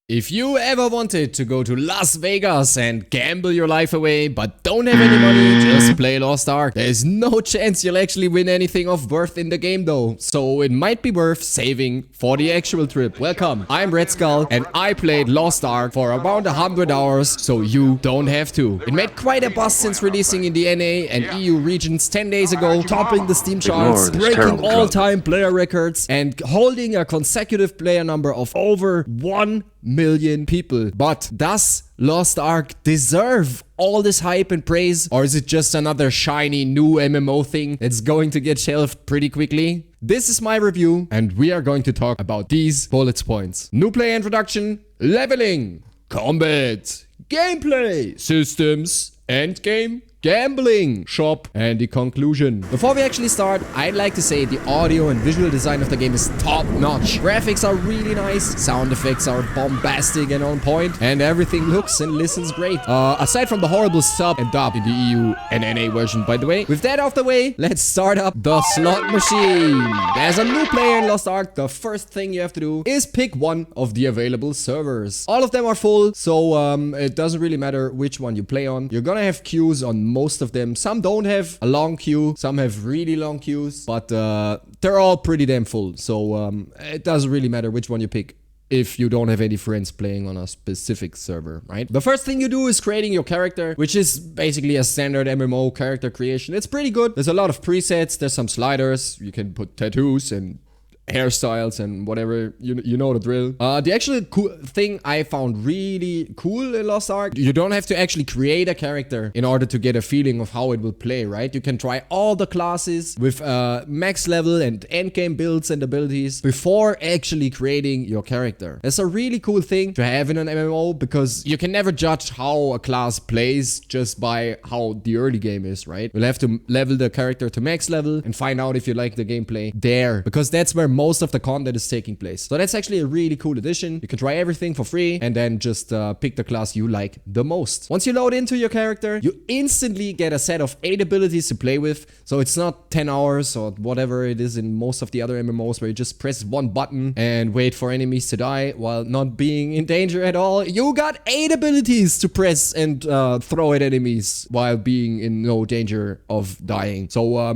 If you ever wanted to go to Las Vegas and gamble your life away, but don't have any money, just play Lost Ark. There's no chance you'll actually win anything of worth in the game though, so it might be worth saving for the actual trip. Welcome, I'm Red Skull, and I played Lost Ark for around 100 hours, so you don't have to. It made quite a buzz since releasing in the NA and EU regions 10 days ago, topping the Steam charts, breaking all-time player records, and holding a consecutive player number of over 1 million people. But does Lost Ark deserve all this hype and praise, or is it just another shiny new MMO thing that's going to get shelved pretty quickly? This is my review, and we are going to talk about these bullet points. New player introduction, leveling, combat, gameplay, systems, endgame, gambling, shop, and the conclusion. Before we actually start, I'd like to say the audio and visual design of the game is top notch. Graphics are really nice, sound effects are bombastic and on point, and everything looks and listens great. Aside from the horrible sub and dub in the EU and NA version, by the way. With that out the way, let's start up the slot machine. As a new player in Lost Ark, the first thing you have to do is pick one of the available servers. All of them are full, so it doesn't really matter which one you play on. You're gonna have queues on most of them. Some don't have a long queue, some have really long queues, but they're all pretty damn full, so it doesn't really matter which one you pick if you don't have any friends playing on a specific server, right? The first thing you do is creating your character, which is basically a standard MMO character creation. It's pretty good. There's a lot of presets, there's some sliders, you can put tattoos and hairstyles and whatever, you know the drill. The actual cool thing I found really cool in Lost Ark, you don't have to actually create a character in order to get a feeling of how it will play, right? You can try all the classes with max level and endgame builds and abilities before actually creating your character. That's a really cool thing to have in an MMO, because you can never judge how a class plays just by how the early game is, right? You'll have to level the character to max level and find out if you like the gameplay there, because that's where most of the content is taking place. So that's actually a really cool addition. You can try everything for free and then just pick the class you like the most. Once you load into your character, you instantly get a set of 8 abilities to play with. So it's not 10 hours or whatever it is in most of the other MMOs where you just press one button and wait for enemies to die while not being in danger at all. You got 8 abilities to press and throw at enemies while being in no danger of dying. So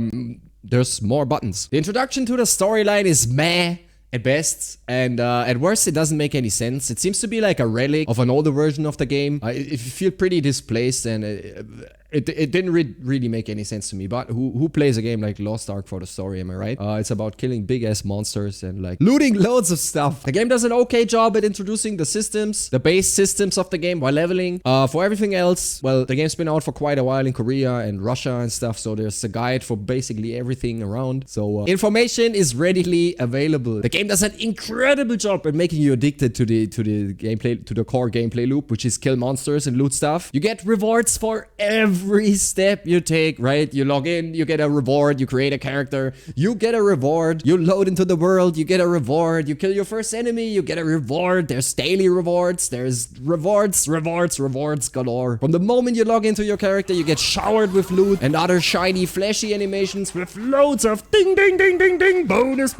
there's more buttons. The introduction to the storyline is meh at best, and at worst it doesn't make any sense. It seems to be like a relic of an older version of the game. If you feel pretty displaced, and it didn't really make any sense to me. But who plays a game like Lost Ark for the story, am I right? It's about killing big ass monsters and like looting loads of stuff. The game does an okay job at introducing the systems, the base systems of the game while leveling. For everything else, well, the game's been out for quite a while in Korea and Russia and stuff, so there's a guide for basically everything around. So information is readily available. The game does an incredible job at making you addicted to the gameplay, to the core gameplay loop, which is kill monsters and loot stuff. You get rewards for every step you take, right? You log in, you get a reward, you create a character, you get a reward, you load into the world, you get a reward, you kill your first enemy, you get a reward, there's daily rewards, there's rewards galore. From the moment you log into your character, you get showered with loot and other shiny, flashy animations with loads of ding, ding, ding, ding, ding, bonus,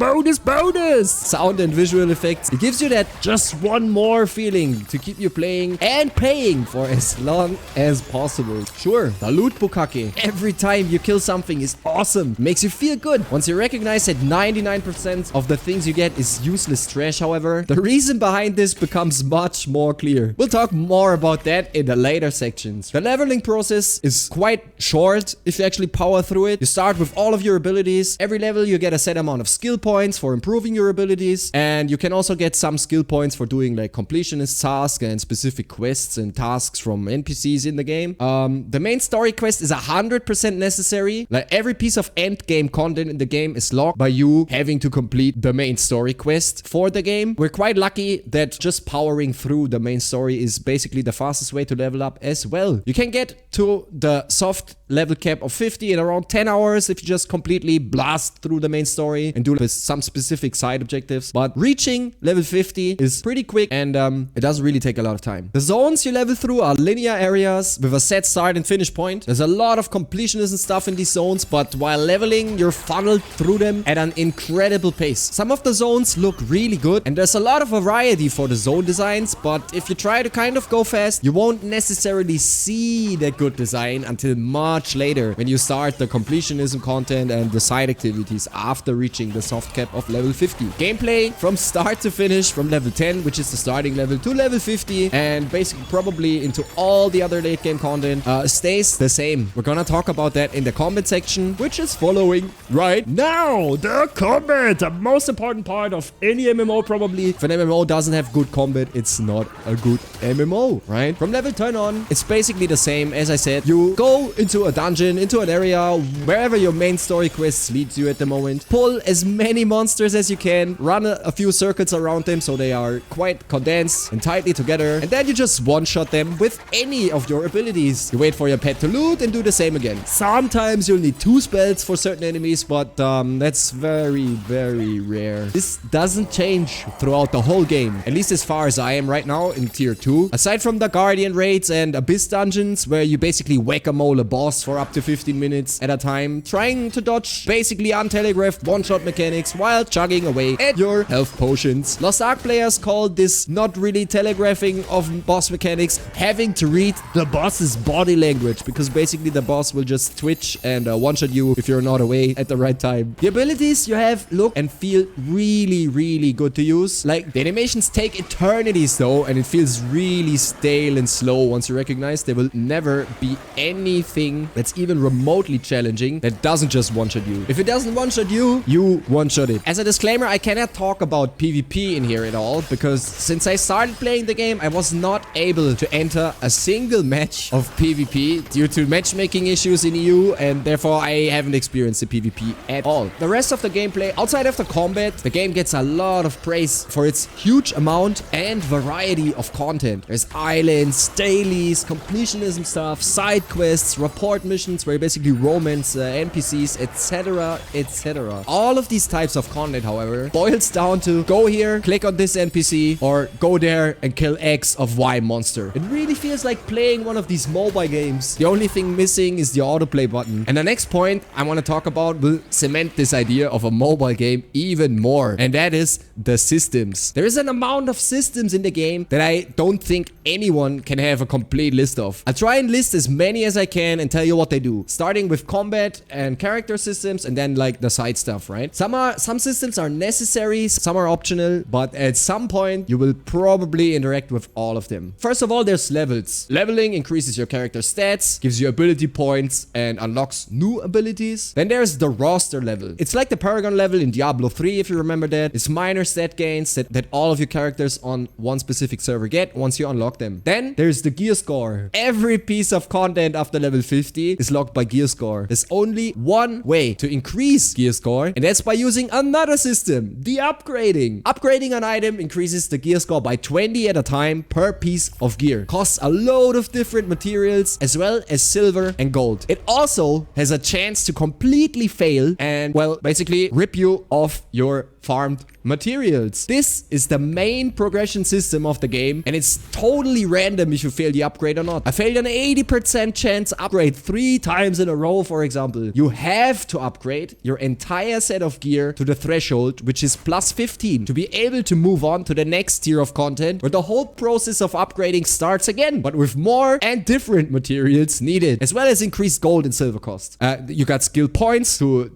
sound and visual effects. It gives you that just one more feeling to keep you playing and paying for as long as possible. Sure, the loot bukkake. Every time you kill something is awesome. Makes you feel good. Once you recognize that 99% of the things you get is useless trash, however, the reason behind this becomes much more clear. We'll talk more about that in the later sections. The leveling process is quite short if you actually power through it. You start with all of your abilities. Every level you get a set amount of skill points for improving your abilities, and you can also get some skill points for doing like completionist tasks and specific quests and tasks from NPCs in the game. The main story quest is 100% necessary. Like every piece of end game content in the game is locked by you having to complete the main story quest for the game. We're quite lucky that just powering through the main story is basically the fastest way to level up as well. You can get to the soft level cap of 50 in around 10 hours if you just completely blast through the main story and do some specific side objectives. But reaching level 50 is pretty quick, and it doesn't really take a lot of time. The zones you level through are linear areas with a set start and finish finish point. There's a lot of completionism stuff in these zones, but while leveling, you're funneled through them at an incredible pace. Some of the zones look really good, and there's a lot of variety for the zone designs, but if you try to kind of go fast, you won't necessarily see that good design until much later when you start the completionism content and the side activities after reaching the soft cap of level 50. Gameplay from start to finish, from level 10, which is the starting level, to level 50, and basically probably into all the other late game content, stays the same. We're gonna talk about that in the combat section, which is following right now. The combat, the most important part of any MMO probably. If an MMO doesn't have good combat, it's not a good MMO, right? From level 10 on, it's basically the same. As I said, you go into a dungeon, into an area, wherever your main story quests leads you at the moment. Pull as many monsters as you can, run a few circuits around them so they are quite condensed and tightly together, and then you just one-shot them with any of your abilities. You wait for your pet to loot and do the same again. Sometimes you'll need 2 spells for certain enemies, but that's very, very rare. This doesn't change throughout the whole game, at least as far as I am right now in tier 2. Aside from the Guardian raids and Abyss dungeons, where you basically whack-a-mole a boss for up to 15 minutes at a time, trying to dodge basically untelegraphed one-shot mechanics while chugging away at your health potions. Lost Ark players call this not really telegraphing of boss mechanics, having to read the boss's body language, because basically the boss will just twitch and one-shot you if you're not away at the right time. The abilities you have look and feel really, really good to use. Like, the animations take eternities though, and it feels really stale and slow once you recognize there will never be anything that's even remotely challenging that doesn't just one-shot you. If it doesn't one-shot you, you one-shot it. As a disclaimer, I cannot talk about PvP in here at all, because since I started playing the game, I was not able to enter a single match of PvP due to matchmaking issues in EU, and therefore I haven't experienced the PvP at all. The rest of the gameplay, outside of the combat, the game gets a lot of praise for its huge amount and variety of content. There's islands, dailies, completionism stuff, side quests, report missions where you basically romance NPCs, etc, etc. All of these types of content, however, boils down to go here, click on this NPC, or go there and kill X of Y monster. It really feels like playing one of these mobile games. The only thing missing is the autoplay button. And the next point I want to talk about will cement this idea of a mobile game even more, and that is the systems. There is an amount of systems in the game that I don't think anyone can have a complete list of. I'll try and list as many as I can and tell you what they do, starting with combat and character systems, and then like the side stuff, right? Some systems are necessary, some are optional, but at some point you will probably interact with all of them. First of all, there's levels. Leveling increases your character stats, gives you ability points, and unlocks new abilities. Then there's the roster level. It's like the Paragon level in Diablo 3, if you remember that. It's minor stat gains that all of your characters on one specific server get once you unlock them. Then there's the gear score. Every piece of content after level 50 is locked by gear score. There's only one way to increase gear score, and that's by using another system, the upgrading. Upgrading an item increases the gear score by 20 at a time per piece of gear. Costs a load of different materials as well as silver and gold. It also has a chance to completely fail and, well, basically rip you off your farmed materials. This is the main progression system of the game, and it's totally random if you fail the upgrade or not. I failed an 80% chance upgrade 3 times in a row, for example. You have to upgrade your entire set of gear to the threshold, which is plus 15, to be able to move on to the next tier of content, where the whole process of upgrading starts again, but with more and different materials needed, as well as increased gold and silver cost. You got skill points to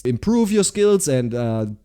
improve your skills and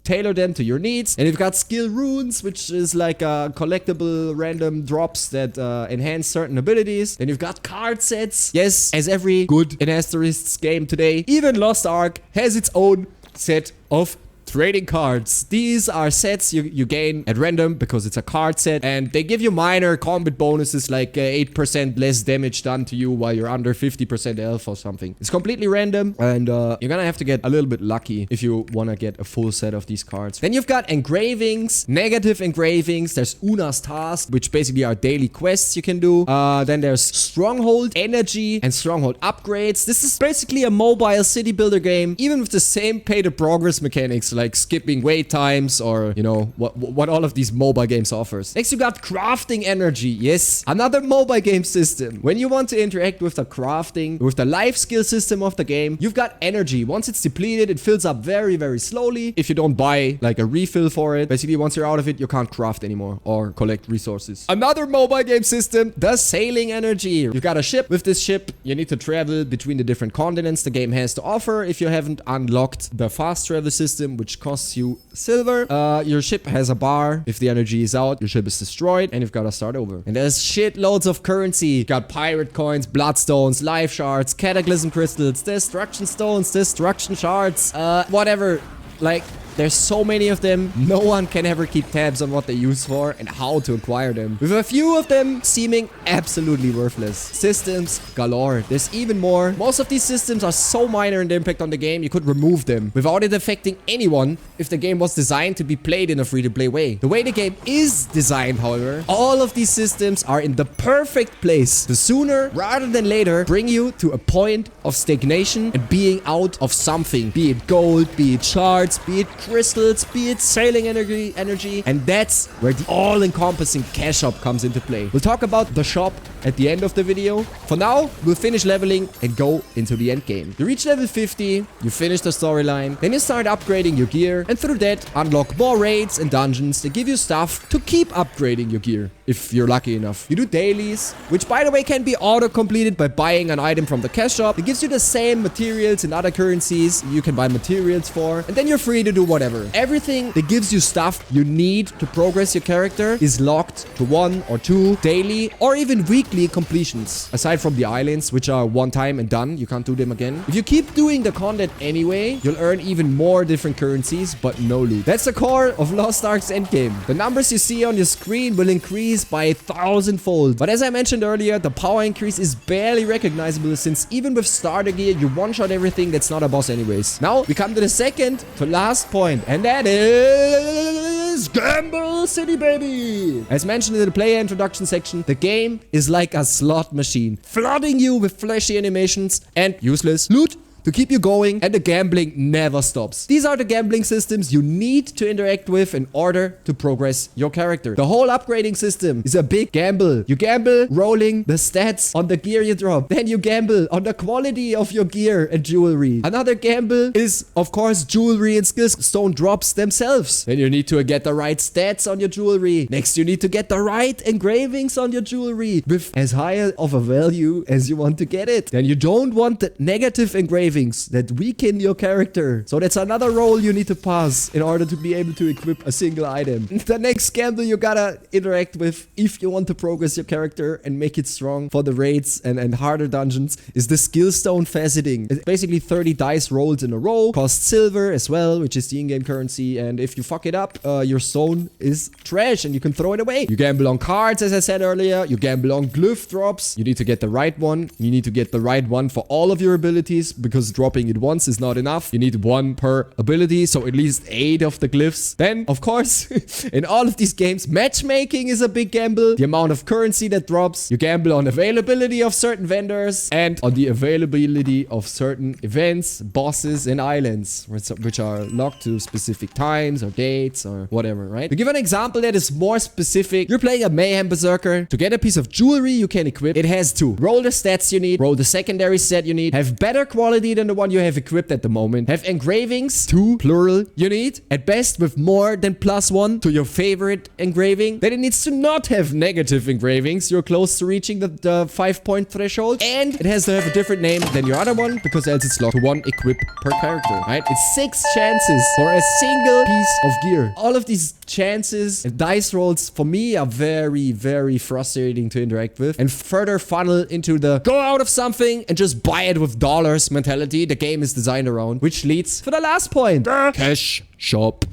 tailor them to your needs. And you've got skill runes, which is like collectible random drops that enhance certain abilities. Then you've got card sets. Yes, as every good Asterisk's game today, even Lost Ark has its own set of trading cards. These are sets you gain at random because it's a card set, and they give you minor combat bonuses like 8% less damage done to you while you're under 50% health or something. It's completely random, and you're gonna have to get a little bit lucky if you want to get a full set of these cards. Then you've got engravings, negative engravings. There's Una's Task, which basically are daily quests you can do. Then there's Stronghold Energy and Stronghold Upgrades. This is basically a mobile city builder game, even with the same pay to progress mechanics like skipping wait times or, you know, what all of these mobile games offers. Next, you got crafting energy. Yes, another mobile game system. When you want to interact with the crafting, with the life skill system of the game, you've got energy. Once it's depleted, it fills up very, very slowly. If you don't buy like a refill for it, basically once you're out of it, you can't craft anymore or collect resources. Another mobile game system, the sailing energy. You've got a ship. With this ship, you need to travel between the different continents the game has to offer if you haven't unlocked the fast travel system, which costs you silver. Your ship has a bar. If the energy is out, your ship is destroyed and you've got to start over. And there's shitloads of currency. You got pirate coins, bloodstones, life shards, cataclysm crystals, destruction stones, destruction shards, whatever. Like, there's so many of them. No one can ever keep tabs on what they use for and how to acquire them. With a few of them seeming absolutely worthless. Systems galore. There's even more. Most of these systems are so minor in the impact on the game, you could remove them without it affecting anyone if the game was designed to be played in a free-to-play way. The way the game is designed, however, all of these systems are in the perfect place to sooner rather than later bring you to a point of stagnation and being out of something. Be it gold, be it shards, be it crystals, be it sailing energy, and that's where the all-encompassing cash shop comes into play. We'll talk about the shop at the end of the video. For now, we'll finish leveling and go into the end game. You reach level 50, you finish the storyline, then you start upgrading your gear, and through that, unlock more raids and dungeons that give you stuff to keep upgrading your gear, if you're lucky enough. You do dailies, which by the way can be auto-completed by buying an item from the cash shop. It gives you the same materials and other currencies you can buy materials for, and then you're free to do whatever. Everything that gives you stuff you need to progress your character is locked to 1 or 2 daily or even weekly completions. Aside from the islands, which are one time and done, you can't do them again. If you keep doing the content anyway, you'll earn even more different currencies, but no loot. That's the core of Lost Ark's endgame. The numbers you see on your screen will increase by 1,000-fold. But as I mentioned earlier, the power increase is barely recognizable since even with starter gear, you one-shot everything that's not a boss anyways. Now, we come to the second to last point, and that is Gamble City, baby! As mentioned in the player introduction section, the game is like a slot machine, flooding you with flashy animations and useless loot to keep you going, and the gambling never stops. These are the gambling systems you need to interact with in order to progress your character. The whole upgrading system is a big gamble. You gamble rolling the stats on the gear you drop. Then you gamble on the quality of your gear and jewelry. Another gamble is, of course, jewelry and skill stone drops themselves. Then you need to get the right stats on your jewelry. Next, you need to get the right engravings on your jewelry with as high of a value as you want to get it. Then you don't want the negative engravings that weaken your character. So that's another role you need to pass in order to be able to equip a single item. The next gamble you gotta interact with if you want to progress your character and make it strong for the raids and harder dungeons is the skill stone faceting. It's basically 30 dice rolls in a row, costs silver as well, which is the in-game currency, and if you fuck it up, your stone is trash and you can throw it away. You gamble on cards, as I said earlier. You gamble on glyph drops. You need to get the right one. You need to get the right one for all of your abilities because dropping it once is not enough. You need 1 per ability, so at least 8 of the glyphs. Then, of course, in all of these games, matchmaking is a big gamble. The amount of currency that drops. You gamble on availability of certain vendors and on the availability of certain events, bosses, and islands, which are locked to specific times or dates or whatever, right? To give an example that is more specific, you're playing a Mayhem Berserker. To get a piece of jewelry you can equip, it has to roll the stats you need, roll the secondary set you need, have better quality than the one you have equipped at the moment, have engravings, 2 plural you need, at best with more than +1 to your favorite engraving. Then it needs to not have negative engravings, you're close to reaching the 5-point threshold, and it has to have a different name than your other one because else it's locked to 1 equip per character, right? It's 6 chances for a single piece of gear. All of these chances and dice rolls for me are very, very frustrating to interact with and further funnel into the go out of something and just buy it with dollars mentality the game is designed around, which leads to the last point, the cash shop.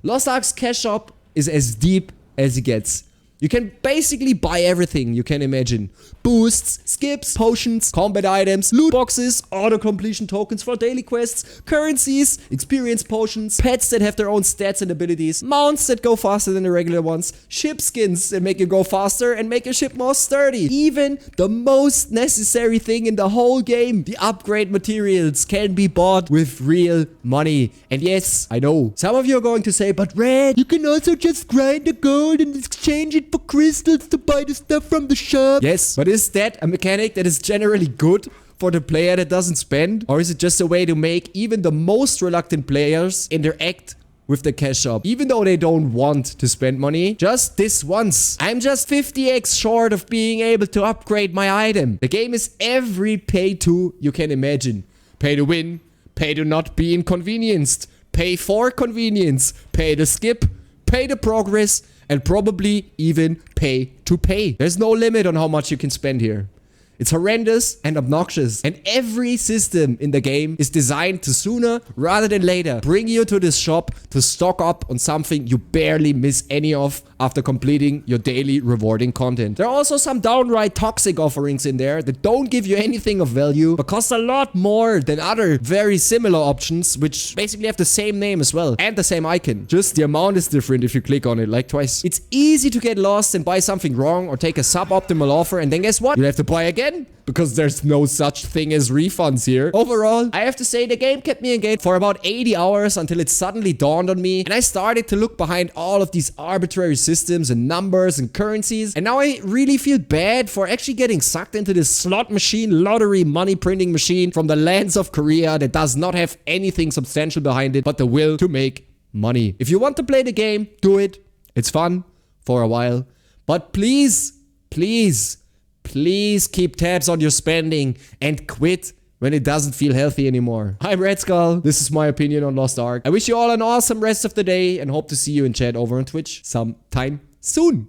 Lost Ark's cash shop is as deep as it gets. You can basically buy everything you can imagine. Boosts, skips, potions, combat items, loot boxes, auto-completion tokens for daily quests, currencies, experience potions, pets that have their own stats and abilities, mounts that go faster than the regular ones, ship skins that make you go faster and make your ship more sturdy. Even the most necessary thing in the whole game, the upgrade materials, can be bought with real money. And yes, I know, some of you are going to say, but Red, you can also just grind the gold and exchange it for crystals to buy the stuff from the shop. Yes, but is that a mechanic that is generally good for the player that doesn't spend? Or is it just a way to make even the most reluctant players interact with the cash shop, even though they don't want to spend money? Just this once. I'm just 50x short of being able to upgrade my item. The game is every pay to you can imagine. Pay to win, pay to not be inconvenienced, pay for convenience, pay to skip, pay to progress, and probably even pay to pay. There's no limit on how much you can spend here. It's horrendous and obnoxious. And every system in the game is designed to sooner rather than later bring you to this shop to stock up on something you barely miss any of after completing your daily rewarding content. There are also some downright toxic offerings in there that don't give you anything of value but cost a lot more than other very similar options which basically have the same name as well and the same icon. Just the amount is different if you click on it like twice. It's easy to get lost and buy something wrong or take a suboptimal offer, and then guess what? You'll have to buy again because there's no such thing as refunds here. Overall, I have to say the game kept me engaged for about 80 hours until it suddenly dawned on me and I started to look behind all of these arbitrary systems and numbers and currencies, and now I really feel bad for actually getting sucked into this slot machine, lottery, money printing machine from the lands of Korea that does not have anything substantial behind it but the will to make money. If you want to play the game, do it. It's fun for a while, but please keep tabs on your spending and quit when it doesn't feel healthy anymore. I'm Red Skull. This is my opinion on Lost Ark. I wish you all an awesome rest of the day and hope to see you in chat over on Twitch sometime soon.